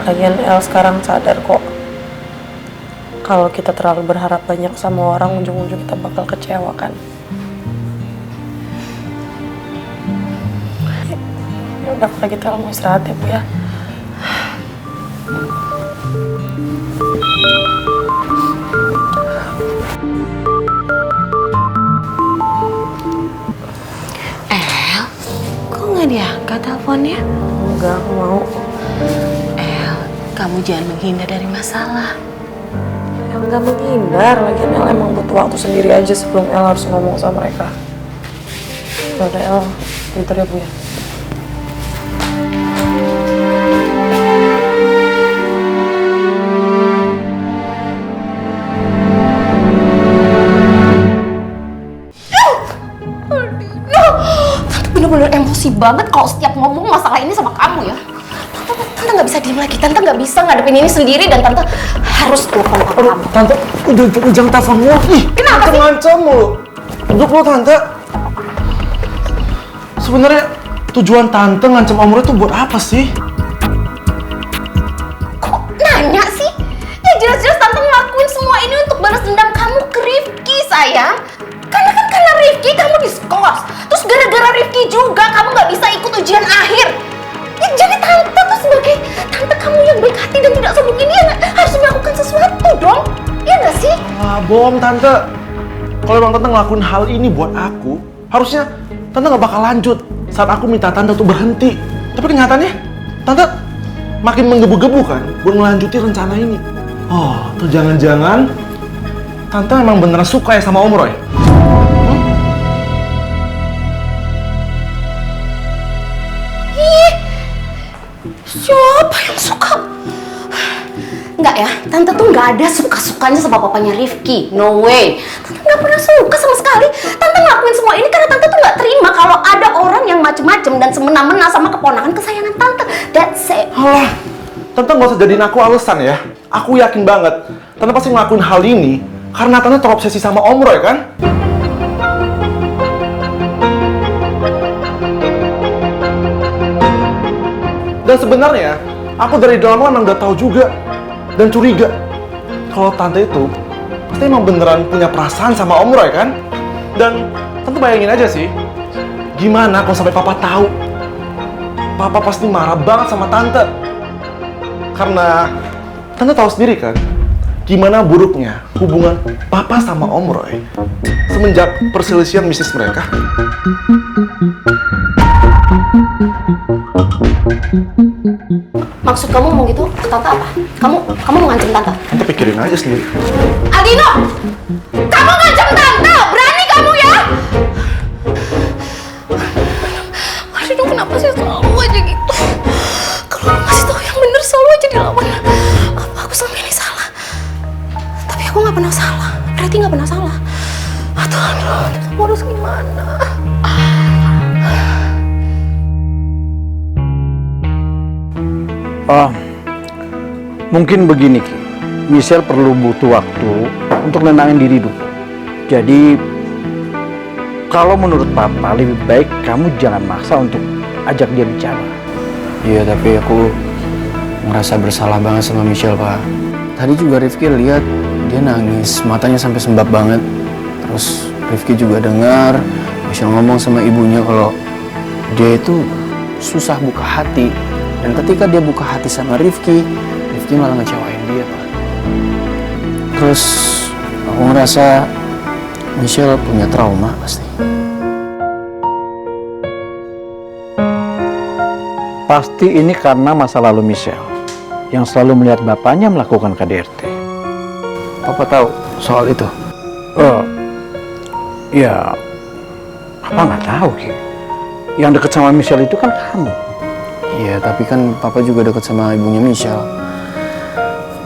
Lagian El sekarang sadar kok kalau kita terlalu berharap banyak sama orang, ujung-ujung kita bakal kecewa kan. Ya udah, kalau gitu El mau istirahat ya Bu ya. Kok nggak diangkat teleponnya? Enggak, aku mau. Kamu jangan menghindar dari masalah. El nggak menghindar, lagian El emang butuh waktu sendiri aja sebelum El harus ngomong sama mereka. Udah El, bentar ya Bu ya. Tante bener-bener emosi banget kalau setiap ngomong masalah ini sama kamu ya. Tante nggak bisa diem lagi, Tante nggak bisa ngadepin ini sendiri dan Tante harus telepon papa kamu. Tante, udah jangan telepon mulu. Ih, Kenapa sih? ngancam mulu. Duduk lu Tante. Sebenarnya tujuan Tante ngancam Om Roy itu buat apa sih? Kok nanya sih? Ya jelas-jelas Tante ngelakuin semua ini untuk balas dendam kamu ke Rifki, sayang. Karena Rifki kamu diskors. Terus gara-gara Rifki juga kamu nggak bisa ikut ujian akhir. Ya jadi Tante tuh sebagai Tante kamu yang baik hati dan tidak sombong ini harus melakukan sesuatu dong. Iya nggak sih? Ah, bohong Tante. Kalau emang Tante ngelakuin hal ini buat aku, harusnya Tante nggak bakal lanjut saat aku minta Tante untuk berhenti. Tapi kenyataannya, Tante makin menggebu-gebu kan buat melanjutin rencana ini. Oh, tuh jangan-jangan Tante emang beneran suka ya sama Om Roy? Siapa yang suka? Enggak ya, Tante tuh nggak ada suka-sukanya sama papanya Rifki. No way. Tante nggak pernah suka sama sekali. Tante ngelakuin semua ini karena Tante tuh nggak terima kalau ada orang yang macem-macem dan semena-mena sama keponakan kesayangan Tante. That's it. Alah, Tante nggak usah jadiin aku alasan ya. Aku yakin banget, Tante pasti ngelakuin hal ini karena Tante terobsesi sama Om Roy kan? Dan sebenarnya, aku dari dalam emang udah tahu juga dan curiga kalau Tante itu pasti emang beneran punya perasaan sama Om Roy kan? Dan Tante bayangin aja sih, gimana kalau sampai Papa tahu? Papa pasti marah banget sama Tante. Karena Tante tahu sendiri kan, gimana buruknya hubungan Papa sama Om Roy semenjak perselisihan bisnis mereka. Maksud kamu mau gitu ke Tante apa? Kamu mau ngancem Tante? Tante pikirin aja sendiri. Aldino! Kamu ngancem Tante! Berani kamu ya? Aldino kenapa sih selalu aja gitu? Kalau ngasih tahu yang bener selalu aja dilawan. Apa aku selama ini salah? Tapi aku nggak pernah salah. Berarti nggak pernah salah. Aduh, aku harus gimana? Mungkin begini Ki, Michelle perlu butuh waktu untuk nenangin diri dulu. Jadi kalau menurut Papa lebih baik kamu jangan maksa untuk ajak dia bicara. Iya, tapi aku ngerasa bersalah banget sama Michelle, Pak. Tadi juga Rifki lihat dia nangis, matanya sampai sembab banget. Terus Rifki juga dengar Michelle ngomong sama ibunya kalau dia itu susah buka hati. Dan ketika dia buka hati sama Rifki malah ngecewain dia, Pak. Terus aku ngerasa Michelle punya trauma pasti. Pasti ini karena masa lalu Michelle yang selalu melihat bapaknya melakukan KDRT. Papa tahu soal itu? Ya, Papa nggak tahu Ki. Yang deket sama Michelle itu kan kamu. Iya, tapi kan Papa juga deket sama ibunya Michelle.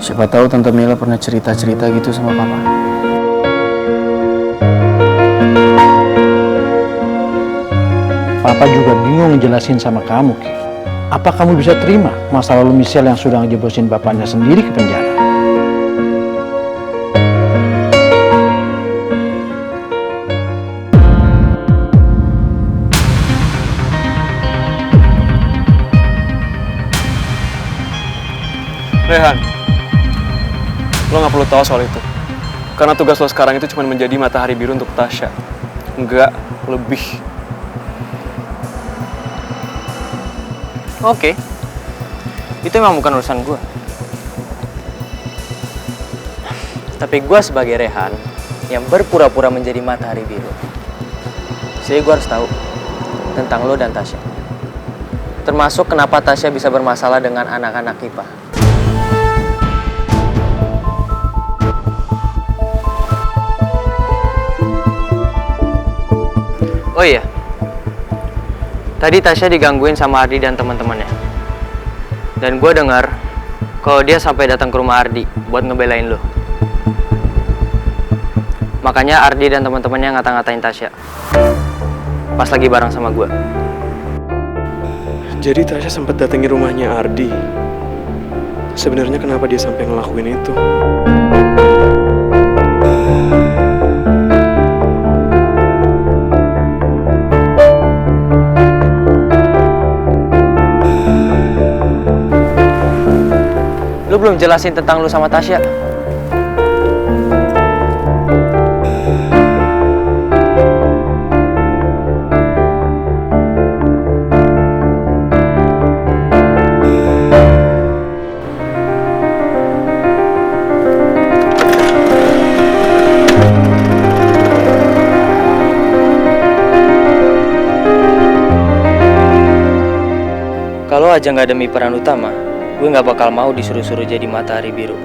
Siapa tahu Tante Mila pernah cerita-cerita gitu sama Papa. Papa juga bingung ngejelasin sama kamu, Ki. Apa kamu bisa terima masa lalu Michelle yang sudah ngejebosin bapaknya sendiri ke penjara? Rehan, lo nggak perlu tahu soal itu. Karena tugas lo sekarang itu cuma menjadi matahari biru untuk Tasya. Nggak lebih. Oke. Itu emang bukan urusan gue. Tapi gue sebagai Rehan yang berpura-pura menjadi matahari biru. Jadi gue harus tahu tentang lo dan Tasya. Termasuk kenapa Tasya bisa bermasalah dengan anak-anak IPA. Oh iya, tadi Tasya digangguin sama Ardi dan teman-temannya. Dan gue dengar kalau dia sampai datang ke rumah Ardi buat ngebelain lo. Makanya Ardi dan teman-temannya ngata-ngatain Tasya pas lagi bareng sama gue. Jadi Tasya sempat datangi rumahnya Ardi. Sebenarnya kenapa dia sampai ngelakuin itu? Lu belum jelasin tentang lu sama Tasya. Kalau aja nggak demi peran utama, gue nggak bakal mau disuruh-suruh jadi matahari biru.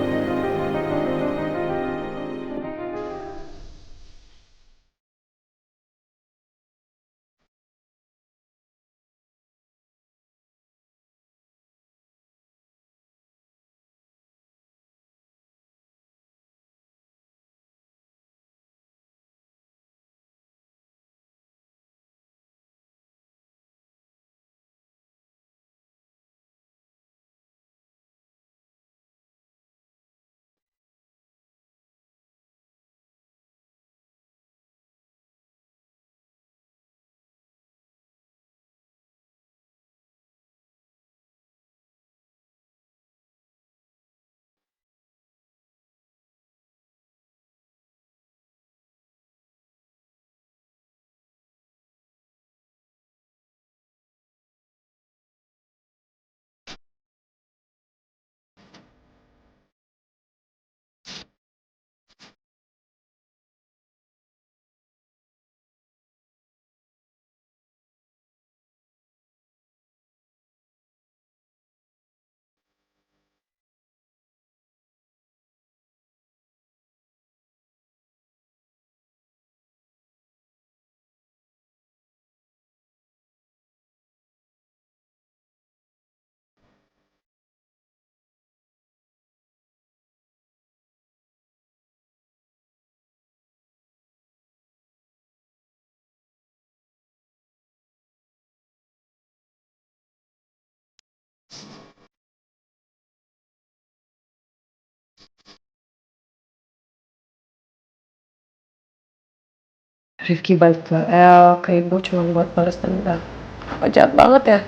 Rifki balik ke El, ke ibu cuma buat balas dendam. Apa jahat banget ya?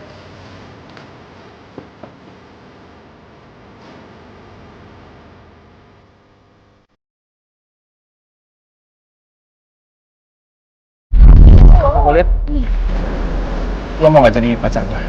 Aku lihat lo mau gak jadi pacar gue?